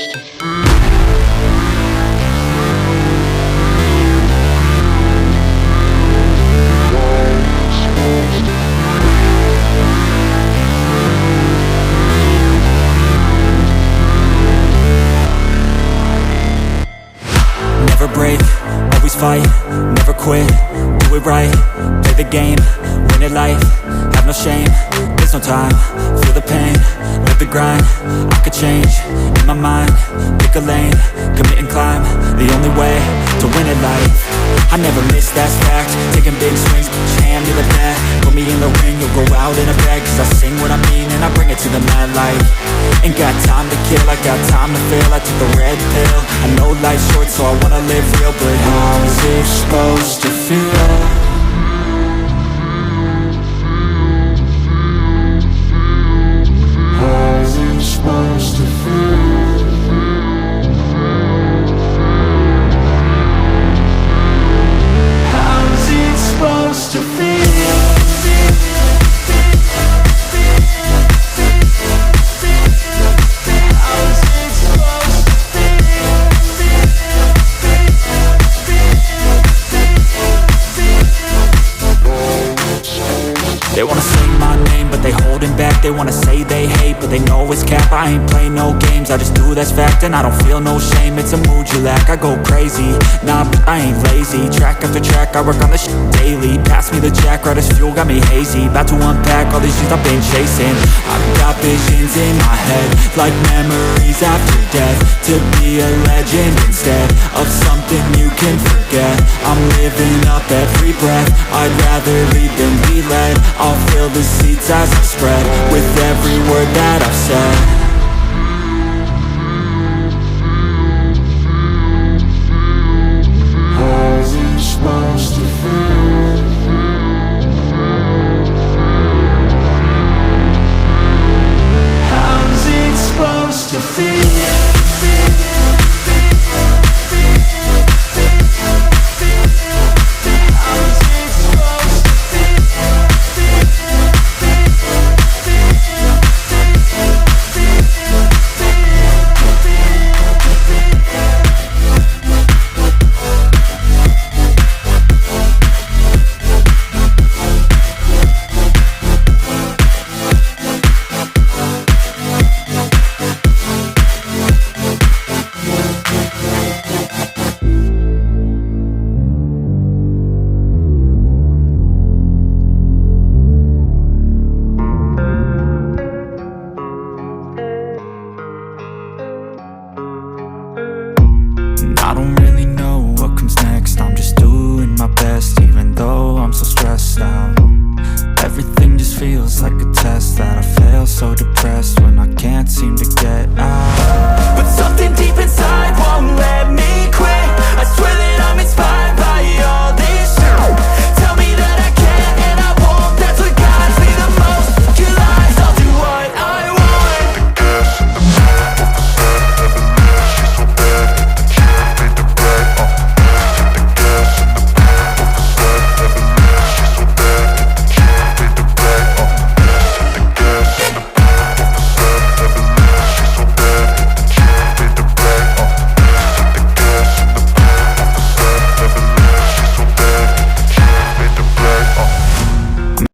Never break, always fight, never quit, do it right, play the game, win it life, have no shame, there's no time, feel the pain, live the grind, I could change, in my mind, pick a lane, commit and climb, the only way to win it life, I never miss, that's fact, taking big swings, put your hand to the bat, put me in the ring, you'll go out in a bag, cause I sing what I mean and I bring it to the mad light, ain't got time to kill, I got time to feel, I took the red pill, I know life's short so I wanna live real, but how is it supposed to feel? Supposed to feel. How's it supposed to feel? They wanna say my name, but they holding back. They wanna say they hate, but they know it's cap. I ain't play no games, I just do that's fact. And I don't feel no shame, it's a mood you lack. I go crazy, nah, but I ain't lazy. Track after track, I work on this shit daily. Pass me the jack, right as fuel, got me hazy. About to unpack all these things I've been chasing. I've got visions in my head, like memories after death. To be a legend instead of something you can forget. I'm living up every breath, I'd rather lead than be led. I'll fill the seats as I spread with every word that I've said.